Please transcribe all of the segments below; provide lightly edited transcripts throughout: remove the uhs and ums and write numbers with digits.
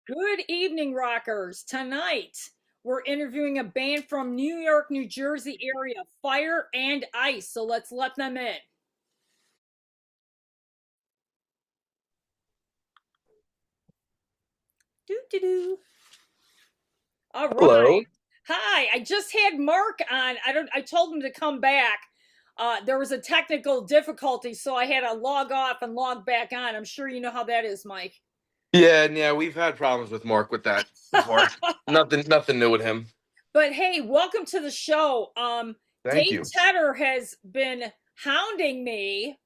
Good evening, rockers. Tonight, we're interviewing a band from New York, New Jersey area, Fire and Ice. So let's let them in. Doo doo doo. All right. Hello. Hi. I just had Mark on. I told him to come back. There was a technical difficulty, so I had to log off and log back on. I'm sure you know how that is, Mike. Yeah, we've had problems with Mark with that before. Nothing new with him. But hey, welcome to the show. Thank Dave you. Tedder has been hounding me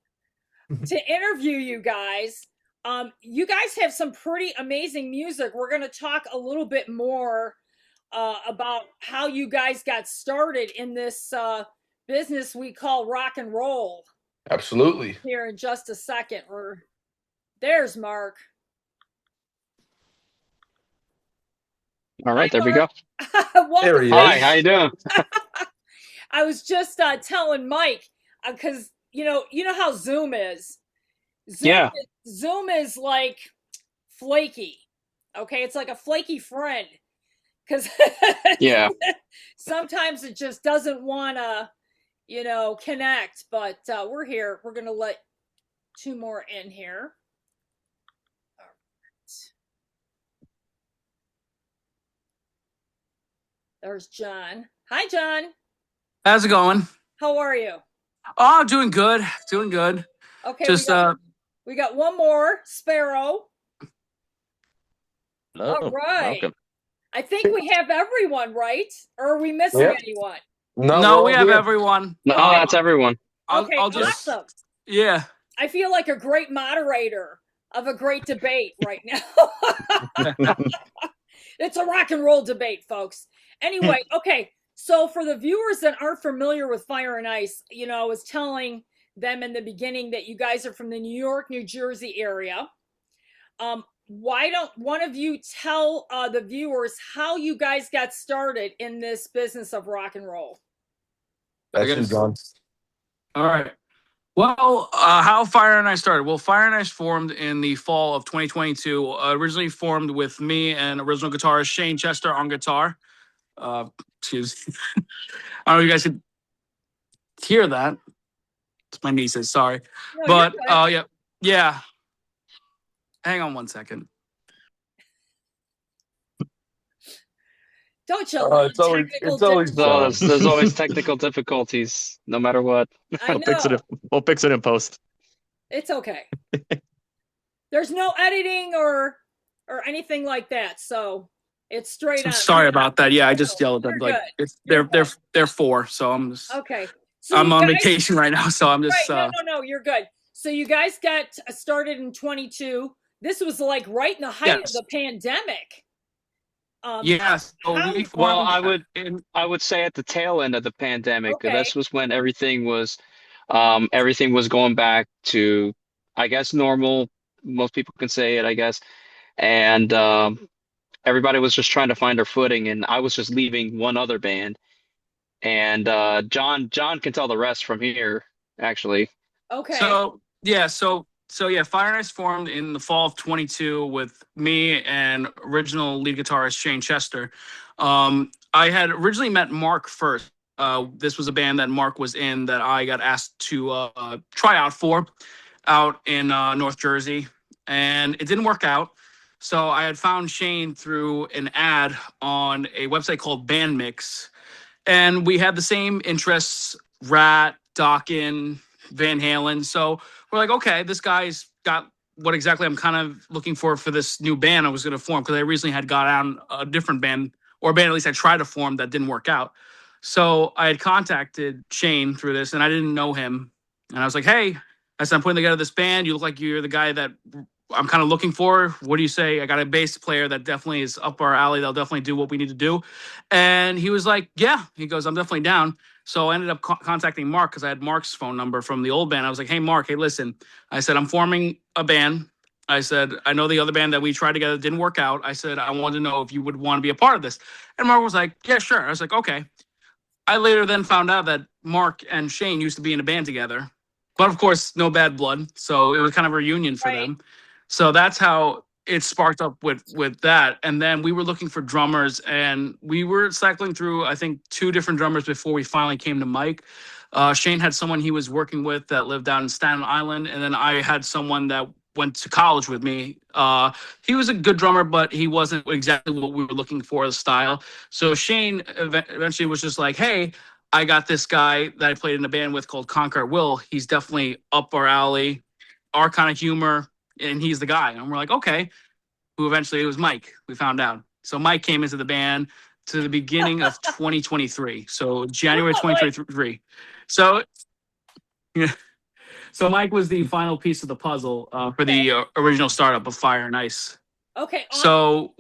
to interview you guys. You guys have some pretty amazing music. We're going to talk a little bit more about how you guys got started in this business we call rock and roll Absolutely. here in just a second. There's Mark. All Hi, right, there we Mark. go. There Welcome. he Hi, is. how you doing? I was just telling Mike because you know how Zoom is. Zoom Yeah, Zoom is like flaky. Okay, it's like a flaky friend because yeah. sometimes it just doesn't want to, connect. But we're here. We're gonna let two more in here. All right. There's John. Hi, John. How's it going? How are you? Oh, doing good. Doing good. Okay, Just we got one more Sparrow. Hello, All right. welcome. I think we have everyone, right? Or are we missing Yep. anyone? No, we're no, all we have here. everyone. No, Okay. that's everyone. Okay, I'll just awesome. yeah. I feel like a great moderator of a great debate right now. It's a rock and roll debate, folks. Anyway, okay. So for the viewers that aren't familiar with Fire and Ice, I was telling them in the beginning that you guys are from the New York, New Jersey area. Why don't one of you tell the viewers how you guys got started in this business of rock and roll? That's I you, guess. John. All right. Well, how Fire and Ice started? Well, Fire and Ice formed in the fall of 2022. Originally formed with me and original guitarist Shane Chester on guitar. Excuse. I don't know if you guys could hear that. It's my nieces. Sorry, No, you're but good. yeah. Hang on one second. Don't you love It's always technical So John. there's always technical difficulties, no matter what. I We'll fix it. know. We'll fix it in post. It's okay. There's no editing or anything like that, so it's straight So on. sorry about that. Yeah, I just No, yelled at them. you're Like good. You're they're four, so okay. So I'm you on guys, vacation right now, so I'm just right? No, you're good. So you guys got started in 22. This was like right in the height of yes. the pandemic. Yes. So How? we Well, formed I would say at the tail end of the pandemic, Okay. this was when everything was going back to, I guess, normal. Most people can say it, I guess. And everybody was just trying to find their footing, and I was just leaving one other band. And John can tell the rest from here, actually. Okay. So Fire and Ice formed in the fall of 22 with me and original lead guitarist Shane Chester. I had originally met Mark first. This was a band that Mark was in that I got asked to try out for out in North Jersey, and it didn't work out. So I had found Shane through an ad on a website called Bandmix, and we had the same interests: Rat, Dokken, Van Halen. So we're like, okay, this guy's got what exactly I'm kind of looking for this new band I was going to form, because I recently had got on a different band, or a band at least I tried to form that didn't work out. So I had contacted Shane through this, and I didn't know him, and I was like, hey, I said, I'm putting together this band. You look like you're the guy that I'm kind of looking for. What do you say? I got a bass player that definitely is up our alley. They'll definitely do what we need to do. And he was like, yeah. He goes, I'm definitely down. So I ended up contacting Mark, because I had Mark's phone number from the old band. I was like, hey, Mark, hey, listen. I said, I'm forming a band. I said, I know the other band that we tried together didn't work out. I said, I wanted to know if you would want to be a part of this. And Mark was like, yeah, sure. I was like, okay. I later then found out that Mark and Shane used to be in a band together. But of course, no bad blood. So it was kind of a reunion for Right. them. So that's how it sparked up with that, and then we were looking for drummers, and we were cycling through I think 2 different drummers before we finally came to Mike. Shane had someone he was working with that lived out in Staten Island, and then I had someone that went to college with me. He was a good drummer, but he wasn't exactly what we were looking for, the style. So Shane eventually was just like, "Hey, I got this guy that I played in a band with called Conquer Will. He's definitely up our alley, our kind of humor, and he's the guy." And we're like, "Okay." Who eventually it was Mike. We found out. So Mike came into the band to the beginning of 2023. So January 2023. So yeah. So Mike was the final piece of the puzzle for the original startup of Fire and Ice. Okay. So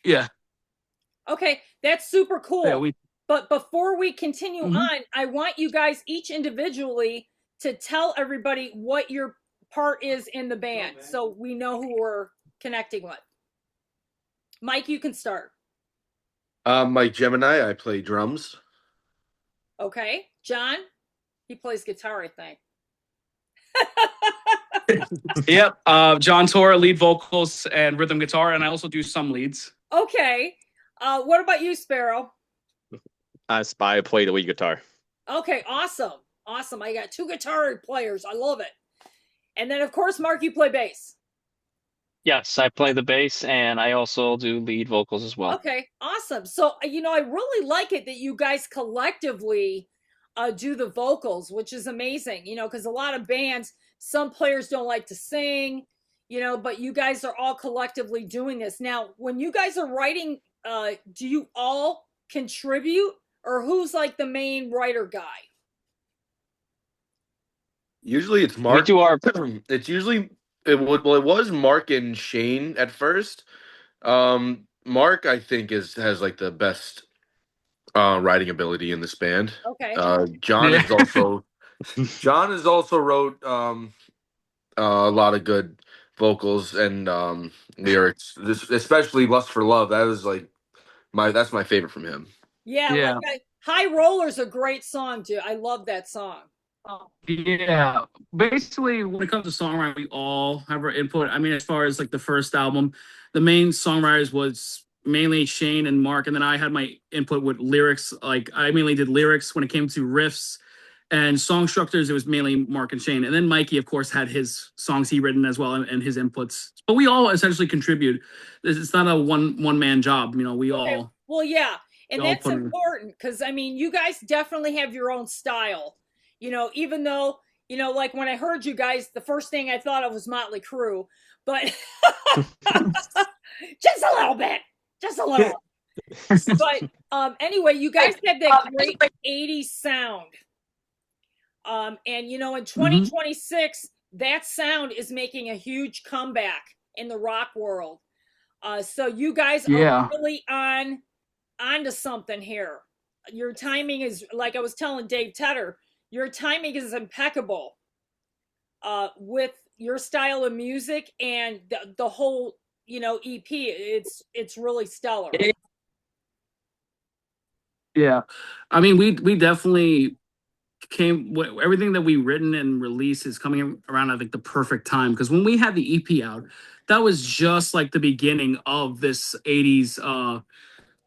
yeah. Okay, that's super cool. Yeah, but before we continue on, I want you guys each individually to tell everybody what your part is in the band, so we know who we're connecting with. Mike, you can start. Mike Gemini, I play drums. Okay. John, he plays guitar, I think. Yep. John Tora, lead vocals and rhythm guitar, and I also do some leads. Okay. What about you, Sparrow? I play the lead guitar. Okay, awesome. Awesome. I got 2 guitar players. I love it. And then, of course, Mark, you play bass. Yes, I play the bass, and I also do lead vocals as well. Okay, awesome. So, I really like it that you guys collectively do the vocals, which is amazing, because a lot of bands, some players don't like to sing, but you guys are all collectively doing this. Now, when you guys are writing, do you all contribute, or who's like the main writer guy? Usually it's Mark. We do our. It's usually it was Mark and Shane at first. Mark, I think, has like the best writing ability in this band. Okay. John has also wrote a lot of good vocals and lyrics. Especially "Lust for Love." That is like that's my favorite from him. Yeah. Like High Roller's a great song, dude. I love that song. Yeah, basically when it comes to songwriting, we all have our input. I mean, as far as like the first album, the main songwriters was mainly Shane and Mark, and then I had my input with lyrics. Like I mainly did lyrics when it came to riffs and song structures. It was mainly Mark and Shane, and then Mikey, of course, had his songs he written as well and his inputs. But we all essentially contribute. It's not a one man job. We all. Well, yeah, and that's important because you guys definitely have your own style. Even though, like when I heard you guys, the first thing I thought of was Motley Crue, but just a little bit. But anyway, you guys had that great 80s sound. And in 2026, that sound is making a huge comeback in the rock world. So you guys are really onto something here. Your timing is, like I was telling Dave Tedder, your timing is impeccable with your style of music and the whole, EP. It's really stellar. Yeah, we definitely everything that we written and released is coming around at like the perfect time, because when we had the EP out, that was just like the beginning of this 80s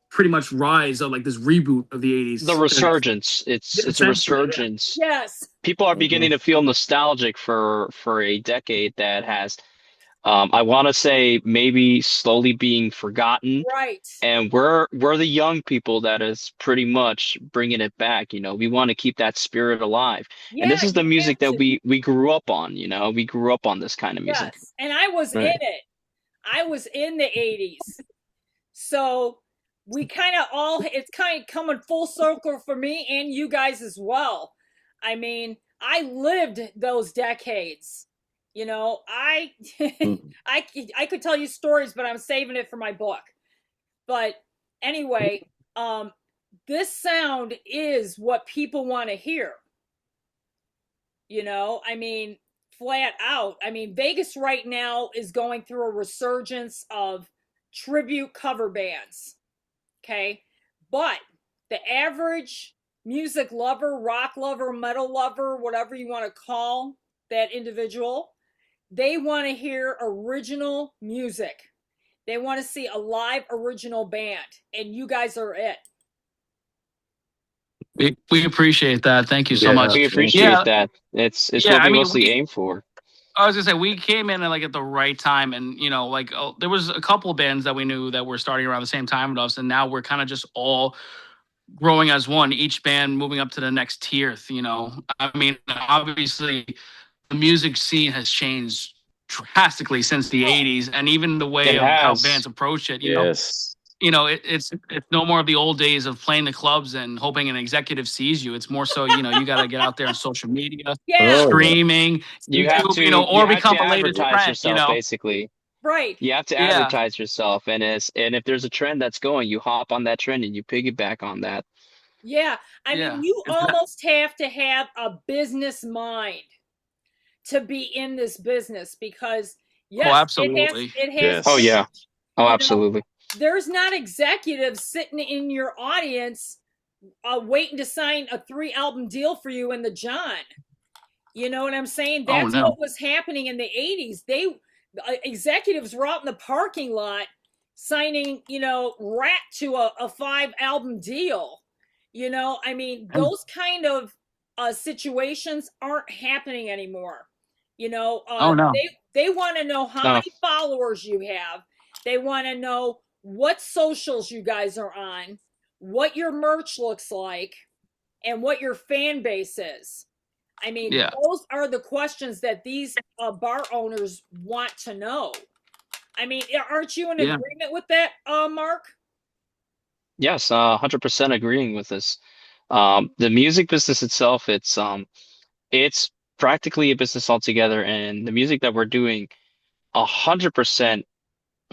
pretty much rise of like this reboot of the 80s. The resurgence. It's a resurgence. Yes. People are beginning to feel nostalgic for a decade that has I want to say maybe slowly being forgotten. Right. And we're the young people that is pretty much bringing it back. We want to keep that spirit alive. Yeah, and this is the music that we grew up on. We grew up on this kind of music. Yes. And I was in it. I was in the 80s. So we it's kind of coming full circle for me and you guys as well. I lived those decades. I could tell you stories, but I'm saving it for my book. But anyway, this sound is what people want to hear. Flat out. Vegas right now is going through a resurgence of tribute cover bands. Okay. But the average music lover, rock lover, metal lover, whatever you want to call that individual, They want to hear original music. They want to see a live original band, and you guys are it. We appreciate that. Thank you so Yeah. much. We appreciate Yeah, that. It's yeah. what I we mean, mostly aim for. I was gonna say we came in like at the right time, and like there was a couple of bands that we knew that were starting around the same time with us, and now we're kind of just all growing as one. Each band moving up to the next tier. I mean, obviously, the music scene has changed drastically since the '80s, and even the way It of how has. bands approach it. Yes. It's no more of the old days of playing the clubs and hoping an executive sees you. It's more so, you got to get out there on social media, Yeah, Oh, yeah. streaming, You have YouTube, to, or you have become to the latest advertise trend, yourself, basically. right. You have to Yeah. advertise yourself, and if there's a trend that's going, you hop on that trend and you piggyback on that. Yeah. I Yeah. mean, you It's not- almost have to have a business mind to be in this business because, yes, absolutely. it has Yes. Oh yeah. Oh, You know, absolutely. there's not executives sitting in your audience waiting to sign a 3-album deal for you in the John. You know what I'm saying? Oh, That's no. what was happening in the 80s. Executives were out in the parking lot signing, Rat to a 5-album deal. I mean, those kind of situations aren't happening anymore. Oh, no. They want to know how No. many followers you have. They want to know what socials you guys are on, what your merch looks like, and what your fan base is. I mean, Yeah. those are the questions that these bar owners want to know. I mean, aren't you in Yeah. agreement with that, Mark? Yes, 100% agreeing with this. The music business itself, it's practically a business altogether, and the music that we're doing, 100%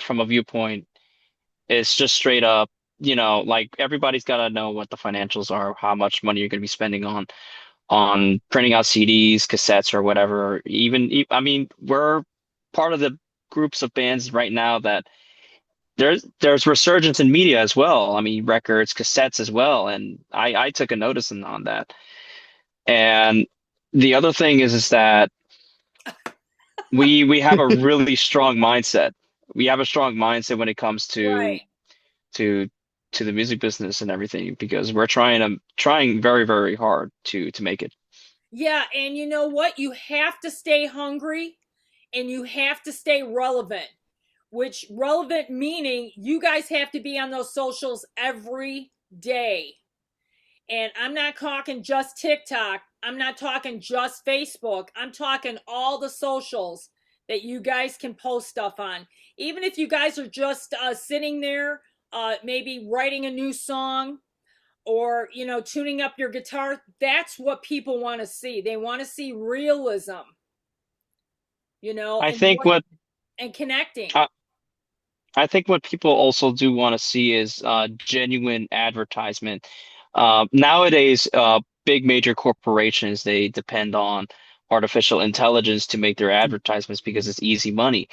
from a viewpoint is just straight up, like everybody's got to know what the financials are, how much money you're going to be spending on printing out CDs, cassettes, or whatever. I mean, we're part of the groups of bands right now that there's resurgence in media as well. I mean, records, cassettes as well, and I took a notice on that. And the other thing is that we have a really strong mindset. We have a strong mindset when it comes Right. to the music business and everything because we're trying very, very hard to make it. Yeah, and you know what? You have to stay hungry and you have to stay relevant, which relevant meaning you guys have to be on those socials every day. And I'm not talking just TikTok. I'm not talking just Facebook. I'm talking all the socials that you guys can post stuff on. Even if you guys are just sitting there, maybe writing a new song or, tuning up your guitar, that's what people want to see. They want to see realism, I think what and connecting. I think what people also do want to see is genuine advertisement. Nowadays, big major corporations, they depend on artificial intelligence to make their advertisements because it's easy money,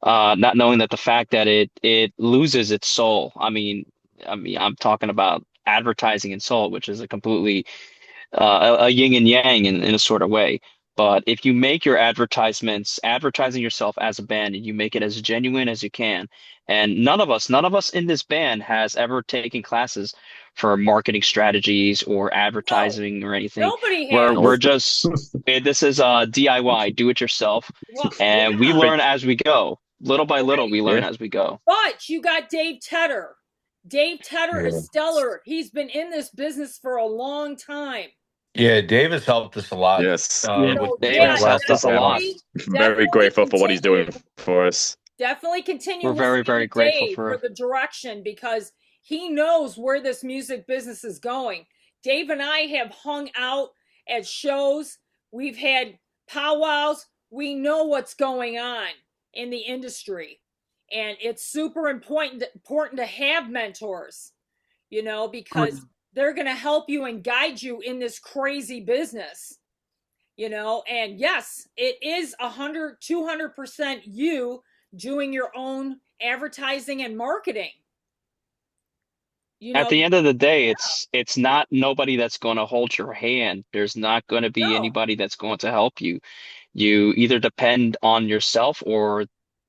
not knowing that the fact that it loses its soul. I'm talking about advertising and soul, which is a completely a yin and yang in a sort of way. But if you make your advertisements, advertising yourself as a band, and you make it as genuine as you can, and none of us in this band has ever taken classes for marketing strategies or advertising or anything. Nobody has. We're just this is DIY, do it yourself, Well, and we yeah. learn as we go. Little by little, we learn Yeah. as we go. But you got Dave Tedder. Dave Tedder is stellar. He's been in this business for a long time. Yeah, Dave has helped us a lot. Yes. Yeah. Dave has helped us a lot. Very grateful for what he's doing for us. Definitely continue. We're very, listening very to grateful Dave for- the direction because he knows where this music business is going. Dave and I have hung out at shows. We've had powwows. We know what's going on in the industry. And it's super important to have mentors, because they're going to help you and guide you in this crazy business, and yes, it is 200% you doing your own advertising and marketing. You At know, the end of the day, it's not nobody that's going to hold your hand. There's not going to be no, anybody that's going to help you. You either depend on yourself or,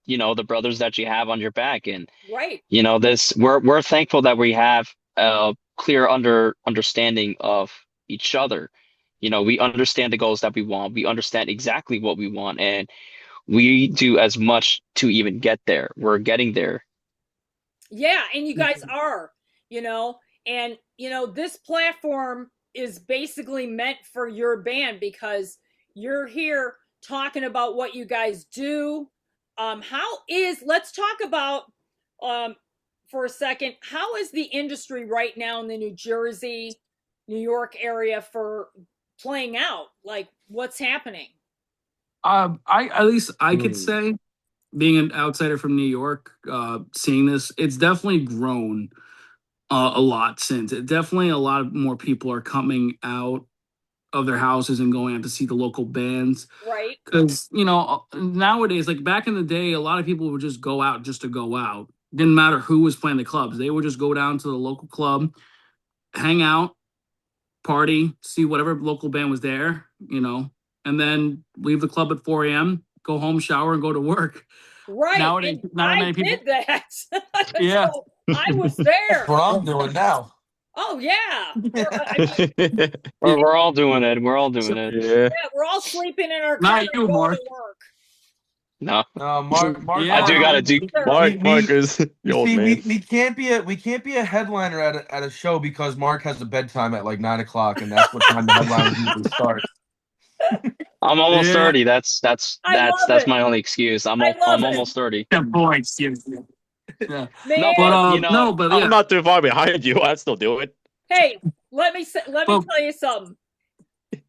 the brothers that you have on your back. And, right. this we're thankful that we have a clear understanding of each other. We understand the goals that we want. We understand exactly what we want, and we do as much to even get there. We're getting there. Yeah, and you guys are, and this platform is basically meant for your band because you're here talking about what you guys do. Let's talk about for a second, how is the industry right now in the New Jersey, New York area for playing out? Like what's happening? I at least I could Hmm. say, being an outsider from New York, seeing this, it's definitely grown a lot since. It definitely a lot of more people are coming out of their houses and going out to see the local bands. Right? Because nowadays, like back in the day, a lot of people would just go out just to go out. Didn't matter who was playing the clubs. They would just go down to the local club, hang out, party, see whatever local band was there, and then leave the club at 4 a.m., go home, shower, and go to work. Right. Nowadays, And not that I many people. did that. Yeah. So I was there. That's what I'm doing now. Oh yeah. We're all doing it. We're all doing it. Yeah. Yeah, we're all sleeping in our Not car you, going Mark. to work. No, Mark. Yeah. I do gotta do. Mark is the You old see, man. we can't be a headliner at a show because Mark has a bedtime at like 9 o'clock, and that's what time the headlines usually start. I'm almost Yeah. 30. That's I love that's it. my only excuse. I'm I love it. almost 30. Yeah, points. Yeah. Man, No, But but no, but yeah. I'm not too far behind you. I'd still do it. hey, let me But- tell you something.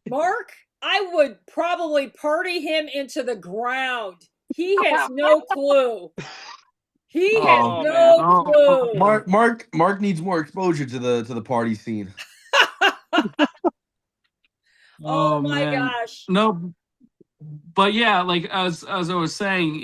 Mark, I would probably party him into the ground. He has no clue. He has Oh, no man. clue. Mark needs more exposure to the party scene. Oh my man. gosh. No, but yeah, like as I was saying,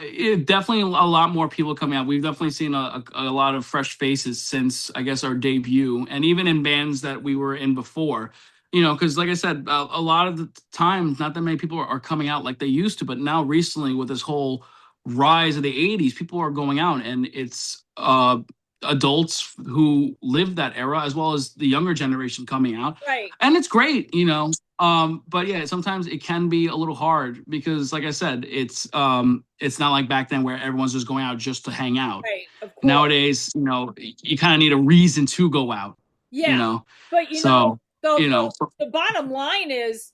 it definitely a lot more people coming out. We've definitely seen a lot of fresh faces since I guess our debut, and even in bands that we were in before. Because like I said, a lot of the times, not that many people are coming out like they used to, but now recently with this whole rise of the '80s, people are going out, and it's adults who lived that era as well as the younger generation coming out, Right. and it's great. But yeah, sometimes it can be a little hard because, like I said, it's not like back then where everyone's just going out just to hang out. Right. Of course. Nowadays, you kind of need a reason to go out. Yeah. But So, the bottom line is,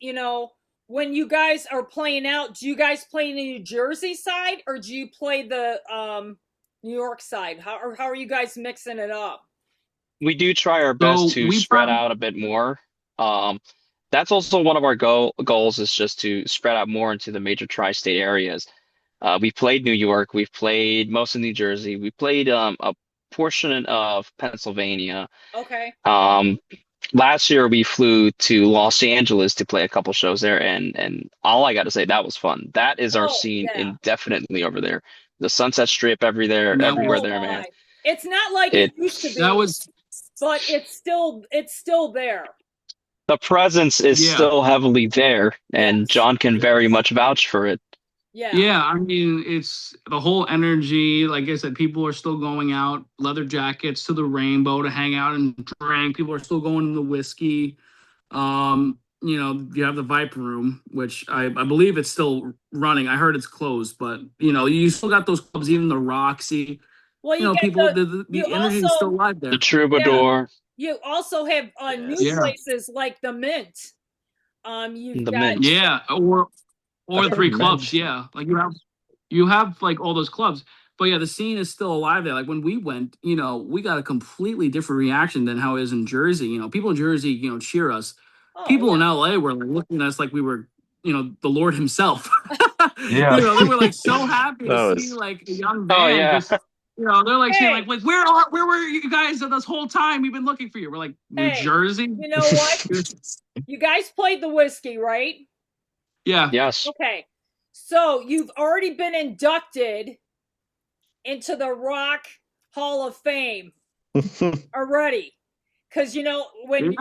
when you guys are playing out, do you guys play the New Jersey side or do you play the New York side? How are you guys mixing it up? we do try our best So to we spread found- out a bit more. That's also one of our goals is just to spread out more into the major tri-state areas. We played New York, we've played most of New Jersey, we played a portion of Pennsylvania. Okay. Last year we flew to Los Angeles to play a couple shows there, and all I got to say, that was fun. That is our Oh, scene yeah. indefinitely over there. The Sunset Strip everywhere No. everywhere Oh, there, my. man. It's not like it It- used to be, that was but it's still there. The presence is Yeah. still heavily there, and Yes. John can very much vouch for it. Yeah. Yeah, I mean, it's the whole energy. Like I said, people are still going out, leather jackets to the Rainbow to hang out and drink. People are still going to the whiskey. You have the Viper Room, which I believe it's still running. I heard it's closed, but you still got those clubs, even the Roxy. Well, you get People, the the you energy is also- still alive there. The Troubadour, you also have new Yeah. places like the Mint. You've The got Mint. Yeah, or That's three what I clubs. meant. Yeah, like you have like all those clubs. But yeah, the scene is still alive there. Like when we went, we got a completely different reaction than how it is in Jersey. People in Jersey, cheer us. Oh, People in yeah. LA were like looking at us like we were, the Lord himself. Yeah. They were like so happy That to was- see like a young Oh, band. yeah. Just, they're like saying Hey. like where were you guys this whole time? We've been looking for you. We're like New Hey. Jersey. You know what? You guys played the whiskey, right? Yeah. Yes. Okay. So you've already been inducted into the Rock Hall of Fame. are ready. Because, you know, when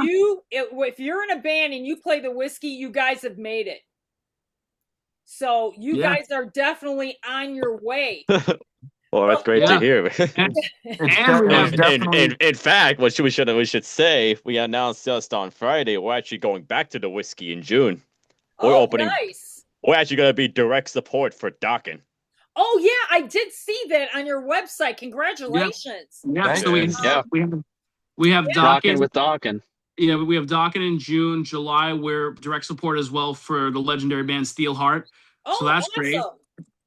if you're in a band and you play the whiskey, you guys have made it. So you guys are definitely on your way. Well, that's great to hear. And we have definitely. In fact, what we should say, we announced just on Friday, we're actually going back to the whiskey in June. We're opening. Nice. We're actually going to be direct support for Dokken. Oh yeah, I did see that on your website. Congratulations. Yeah, so we have Dokken Dokken with Dokken. Yeah, we have Dokken in June, July. We're direct support as well for the legendary band Steelheart. So that's great.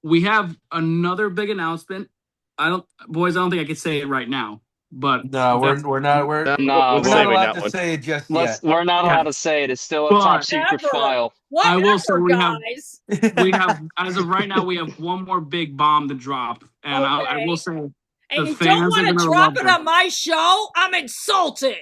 We have another big announcement. I don't think I could say it right now. But no, we're not allowed to say it just yet. We're not allowed to say it. It's still a top secret file. I will say guys. we have as of right now we have one more big bomb to drop, and I will say and you don't want to drop it on my show. I'm insulted.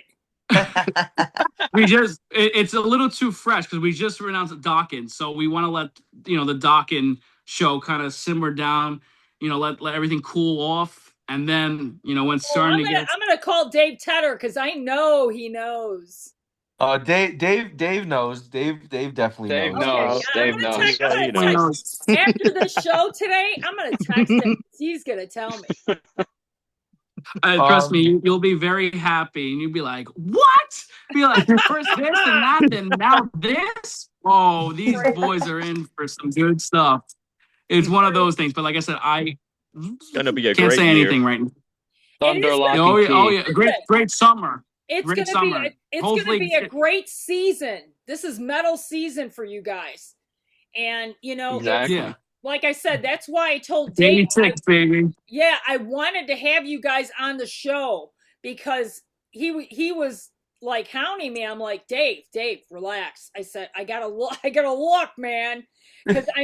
It's a little too fresh because we just announced Dokken, so we want to let the Dokken show kind of simmer down, let everything cool off. And then, when it's starting to get... I'm going to call Dave Tedder because I know he knows. Dave knows. Dave definitely knows. Dave knows. After the show today, I'm going to text him. He's going to tell me. Trust me, you'll be very happy. And you'll be like, what? Be like, first this and that, and now this? Oh, these boys are in for some good stuff. It's one of those things. But like I said, it's gonna be a can't great say year. anything right now. Oh yeah, great summer. It's gonna be a great season. This is metal season for you guys, and exactly. Like I said, that's why I told Dave. 86, baby. Yeah, I wanted to have you guys on the show because he was like hounding me. I'm like, Dave, relax. I said, I gotta look, man. Because I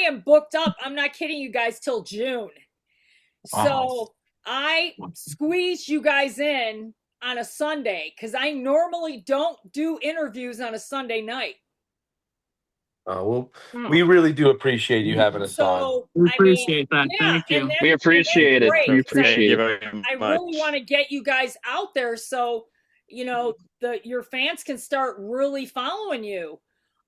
am booked up. I'm not kidding you guys till June. Wow. So I squeezed you guys in on a Sunday because I normally don't do interviews on a Sunday night. We really do appreciate you having us on. We appreciate that. Thank you. We appreciate it. We appreciate it. I really want to get you guys out there so your fans can start really following you.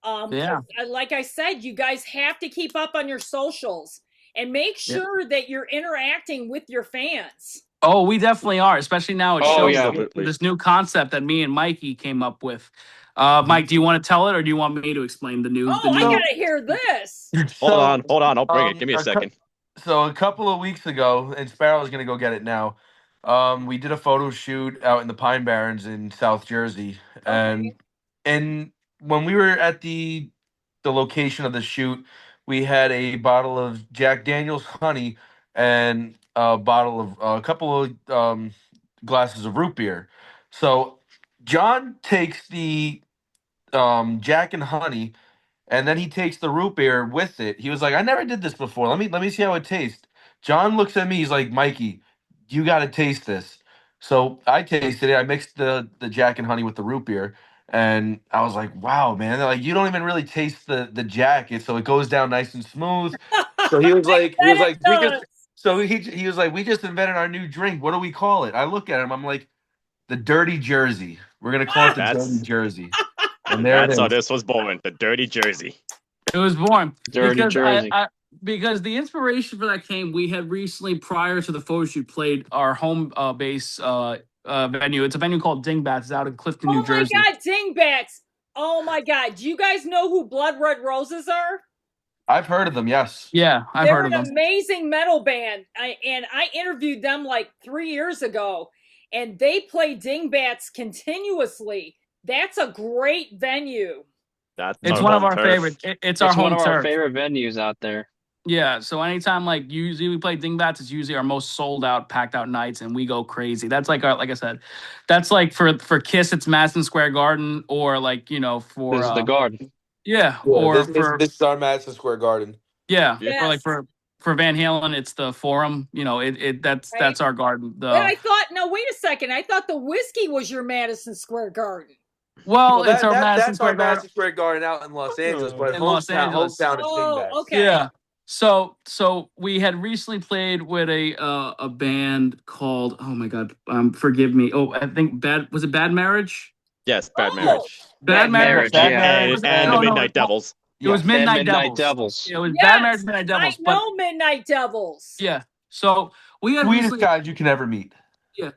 Like I said, you guys have to keep up on your socials and make sure that you're interacting with your fans. Oh, we definitely are, especially now. It shows this new concept that me and Mikey came up with. Mike, do you want to tell it, or do you want me to explain the new? I gotta hear this. Hold on, I'll bring it. Give me a second. So a couple of weeks ago, and Sparrow's gonna go get it now. We did a photo shoot out in the Pine Barrens in South Jersey, and when we were at the location of the shoot, we had a bottle of Jack Daniel's honey and a couple of glasses of root beer. So John takes the Jack and honey, and then he takes the root beer with it. He was like, I never did this before. Let me see how it tastes. John looks at me. He's like, Mikey, you got to taste this. So I tasted it. I mixed the Jack and honey with the root beer. And I was like, wow, man. They're like, you don't even really taste the Jack, so it goes down nice and smooth. So he was like, we just invented our new drink. What do we call it? I look at him. I'm like, the Dirty Jersey. We're gonna call it the Dirty Jersey. And that's how this was born. The Dirty Jersey. It was born. Dirty Jersey. Because the inspiration for that came, we had recently, prior to the photo shoot, played our home base venue. It's a venue called Dingbats. It's out in Clifton, New Jersey. Oh my God, Dingbats! Oh my God, do you guys know who Blood Red Roses are? I've heard of them. Yes. Yeah, I've heard of them. They're an amazing metal band. I interviewed them like 3 years ago, and they play Dingbats continuously. That's a great venue. It's one of our favorites. It's our home one of our turf. favorite venues out there. Yeah, so anytime usually we play Dingbats, it's usually our most sold out, packed out nights, and we go crazy. That's like I said, that's like for Kiss, it's Madison Square Garden, or for this is the Garden. Yeah, this is our Madison Square Garden. Yeah, yes. Or for Van Halen, it's the Forum. That's our garden. But I thought, no, wait a second. I thought the whiskey was your Madison Square Garden. Well, it's our Madison Square Garden. Madison Square Garden out in Los Angeles, but in Los Angeles. Hometown is Dingbats. Okay. Yeah. So we had recently played with a band called, oh my god, forgive me. Oh, I think Bad Marriage? Yes, Bad Oh, Marriage. Bad Marriage, Bad yeah. Marriage And the No, no, Midnight Devils. It was Yes. Midnight And Midnight Devils. Devils. It was yes, Bad Marriage, Midnight Devils. I know Midnight Devils. Yeah. So we had Sweetest recently, guys you can ever meet. yeah,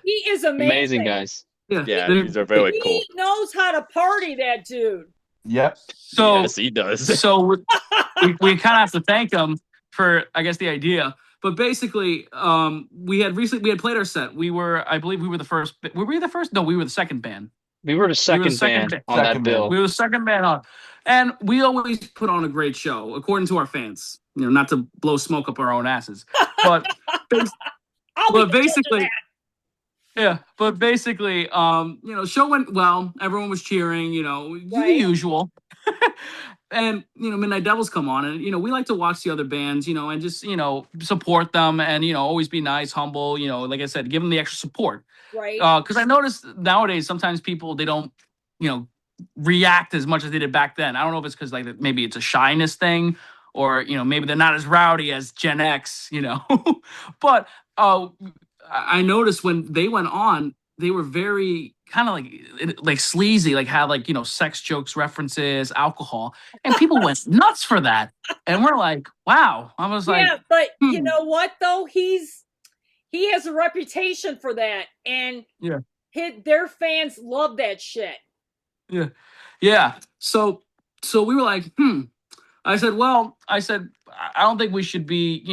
He is amazing. Amazing guys. yeah. Yeah, They're- these are very He cool. knows how to party, that dude. Yep. So Yes, he does. so we kind of have to thank him for, I guess, the idea. But basically, we had played our set. I believe we were the first. Were we the first? No, we were the second band. We were the second second band on Second that band. bill. We were the second band on, and we always put on a great show, according to our fans. You know, not to blow smoke up our own asses, but I'll but be the judge of basically, that. yeah. But basically, show went well. Everyone was cheering. You know, the Right. usual. And Midnight Devils come on, and we like to watch the other bands, and just support them, and always be nice, humble. Like I said, give them the extra support. Right. Because I noticed nowadays sometimes people, they don't react as much as they did back then. I don't know if it's because like maybe it's a shyness thing, or maybe they're not as rowdy as Gen X. But I noticed when they went on, they were very kind of like sleazy, like had sex jokes, references, alcohol, and people went nuts for that. And we're like, wow. I was like, yeah, but you know what though? He has a reputation for that, and Yeah. their fans love that shit. yeah. So we were like, I said, I don't think we should be,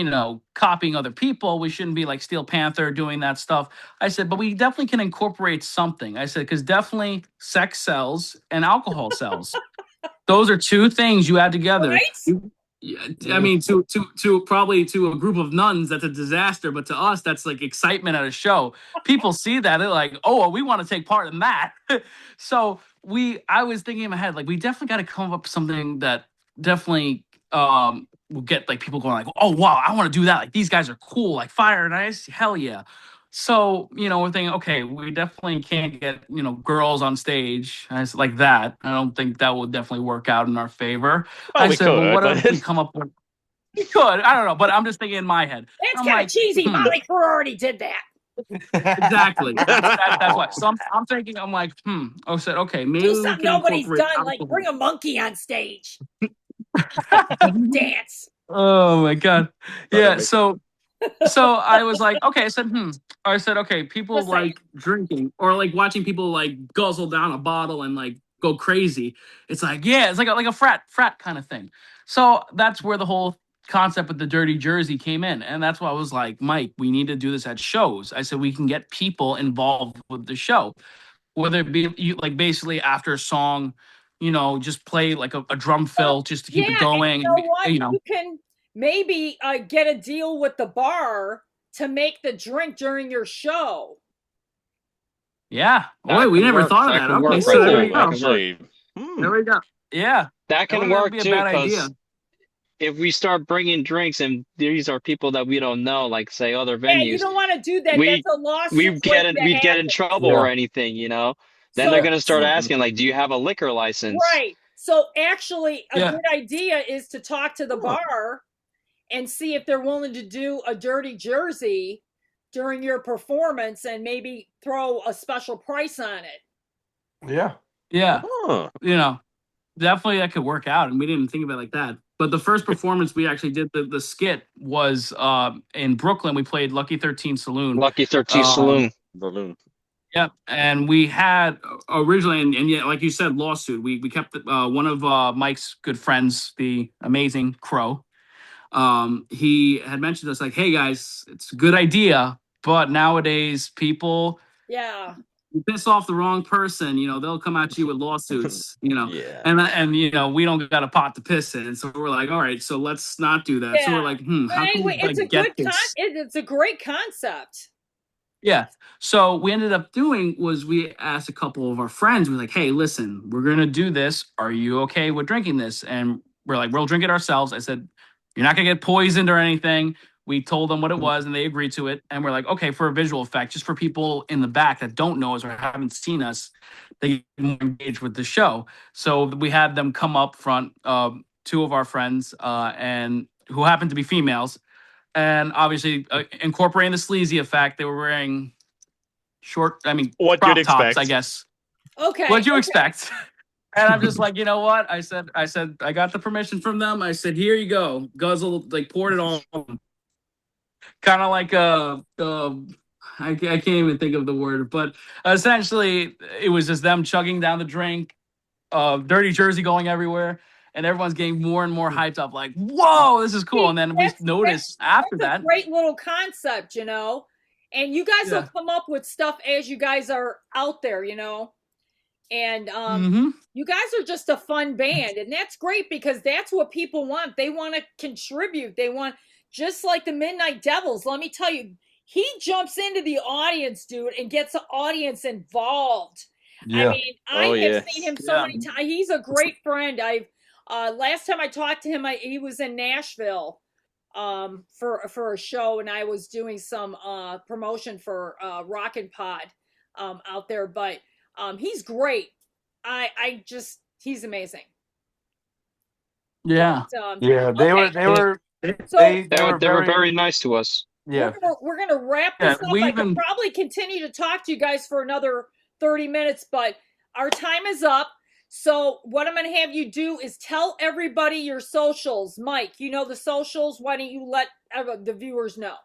copying other people. We shouldn't be like Steel Panther doing that stuff. I said, but we definitely can incorporate something. I said, because definitely sex sells and alcohol sells. Those are two things you add together. Right? Yeah, I mean, to probably to a group of nuns, that's a disaster. But to us, that's like excitement at a show. People see that, they're like, oh, we want to take part in that. So I was thinking in my head, like, we definitely got to come up with something that definitely will get like people going like, oh wow, I want to do that. Like, these guys are cool, like Fire and Ice, hell yeah. So we're thinking, okay, we definitely can't get girls on stage like that. I don't think that would definitely work out in our favor. Well, I we said, could, well, what but- if we come up with? We could, I don't know, but I'm just thinking in my head. That's I'm kind of like, cheesy. Molly Crew already did that. Exactly. That's why. So I'm thinking, I'm like, I said, okay, maybe Do we something can nobody's incorporate done, like alcohol. bring a monkey on stage. Dance. Oh my god. Sorry, Yeah, Mike. so I was like, okay, I said, okay, people Listen. like drinking or like watching people like guzzle down a bottle and like go crazy. It's like, yeah, it's like a frat kind of thing. So that's where the whole concept with the Dirty Jersey came in. And that's why I was like, Mike, we need to do this at shows. I said, we can get people involved with the show. Whether it be like basically after a song, just play like a drum fill just to keep it Yeah, going. and you know what? You can maybe get a deal with the bar to make the drink during your show. Yeah. That Wait, we can never work. thought of That that. can Okay, work so right there there. we go. Actually, There we go. Yeah. That can That would work be a too, bad idea. because if we start bringing drinks and these are people that we don't know, like say other Yeah, you venues, don't want to do that. we- That's a lawsuit. we'd get in trouble Yeah. or anything, Then So- they're gonna start asking, like, do you have a liquor license? Right. So actually, a Yeah. good idea is to talk to the bar and see if they're willing to do a Dirty Jersey during your performance and maybe throw a special price on it. Yeah. Yeah. huh. Definitely that could work out. And we didn't think of it like that. But the first performance we actually did, the skit, was in Brooklyn. We played Lucky 13 Saloon. Lucky 13 Um, Saloon. Balloon. Yep, and we had originally, and yet, like you said, lawsuit. We kept one of Mike's good friends, the amazing Crow. He had mentioned to us like, "Hey guys, it's a good idea, but nowadays people Yeah. you piss off the wrong person, they'll come at you with lawsuits, Yeah. and we don't got a pot to piss in, so we're like, all right, so let's not do that. So Yeah. we're like, But how can anyway, we it's a like, get good this? it's a great concept. Yeah. So we ended up doing was we asked a couple of our friends, we're like, hey, listen, we're going to do this. Are you okay with drinking this? And we're like, we'll drink it ourselves. I said, you're not going to get poisoned or anything. We told them what it was and they agreed to it. And we're like, okay, for a visual effect, just for people in the back that don't know us or haven't seen us, they can engage with the show. So we had them come up front, two of our friends, and who happened to be females, and obviously incorporating the sleazy effect, they were wearing What crop you'd tops, expect. I guess. Okay. What'd you okay. expect? And I'm just like, you know what? I said, I got the permission from them. I said, here you go, guzzle, like poured it all. Kind of like I can't even think of the word, but essentially it was just them chugging down the drink, Dirty Jersey going everywhere, and everyone's getting more and more hyped up, like, whoa, this is cool. And then we noticed after That's that. a great little concept, you know. And you guys will Yeah. come up with stuff as you guys are out there, you know. And Mhm. you guys are just a fun band, and that's great because that's what people want. They want to contribute. They want, just like the Midnight Devils. Let me tell you, he jumps into the audience, dude, and gets the audience involved. Yeah. I mean, Oh, I have yeah. seen him so Yeah. many times. He's a great friend. I've last time I talked to him, he was in Nashville for a show, and I was doing some promotion for Rockin' Pod out there. But he's great. He's amazing. Yeah. But, Yeah, they okay. were So they They were were very very nice to us. yeah. we're gonna wrap Yeah, this up. we I could even- probably continue to talk to you guys for another 30 minutes, but our time is up. So what I'm gonna have you do is tell everybody your socials. Mike, you know the socials. Why don't you let the viewers know?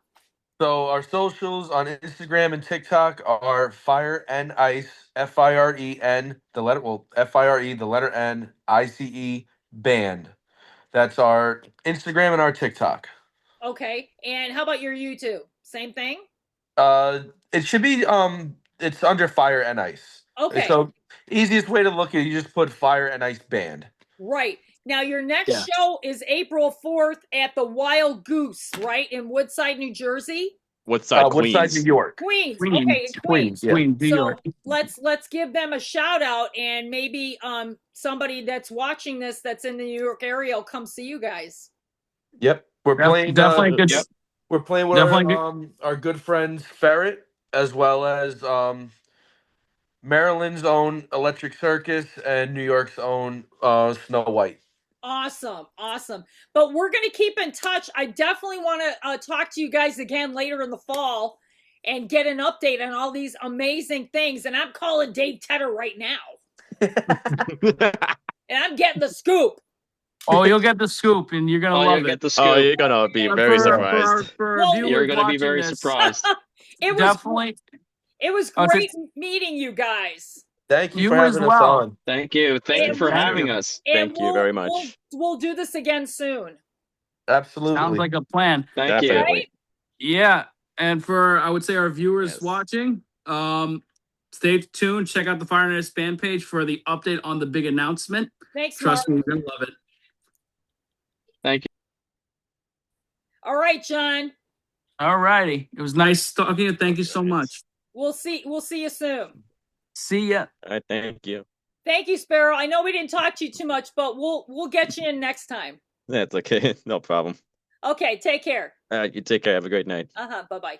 So our socials on Instagram and TikTok are Fire and Ice, FIREN, FIRE, the letter N, ICE band. That's our Instagram and our TikTok. Okay. And how about your YouTube? Same thing? It should be it's under Fire and Ice. Okay. So easiest way to look at it, you just put Fire and Ice band. Right. Now your next Yeah. show is April 4th at the Wild Goose, right? In Woodside, New Jersey? Woodside, Woodside, Queens. New York. Queens. Queens. Okay, in Queens. Yeah. Queens, New So York. let's give them a shout out, and maybe somebody that's watching this that's in the New York area will come see you guys. Yep. We're playing Definitely good. Yep. we're playing with Definitely our good friends Ferret, as well as Maryland's own Electric Circus and New York's own Snow White. Awesome. But we're going to keep in touch. I definitely want to talk to you guys again later in the fall and get an update on all these amazing things. And I'm calling Dave Tedder right now. And I'm getting the scoop. Oh, you'll get the scoop, and you're gonna love You'll it. get the scoop. Oh, you're gonna be very surprised. Well, You're gonna be very surprised. It was Definitely. It was Oh, great meeting you guys. Thank you You for as having us well. on. Thank you. Thank you And for we'll- having us. And Thank you very much. We'll do this again soon. Absolutely. Sounds like a plan. Thank you. Definitely. Right? Yeah, and for I would say our viewers Yes. watching, stay tuned. Check out the Fire and Ice fan page for the update on the big announcement. Thanks, Trust Mark. me, you're gonna love it. Thank you. All right, John. All righty, it was nice talking to you. Thank you so much. We'll see you soon. See ya. All right, thank you. Thank you, Sparrow. I know we didn't talk to you too much, but we'll get you in next time. That's okay. No problem. Okay, take care. All right, you take care. Have a great night. Bye-bye.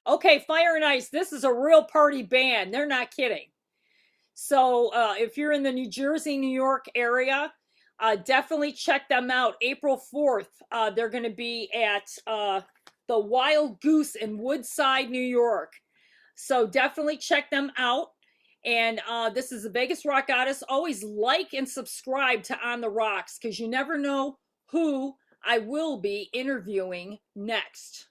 Okay, Fire and Ice. This is a real party band. They're not kidding. So if you're in the New Jersey, New York area, definitely check them out. April 4th, they're going to be at the Wild Goose in Woodside, New York. So definitely check them out. And this is the Vegas Rock Goddess. Always like and subscribe to On the Rocks, because you never know who I will be interviewing next.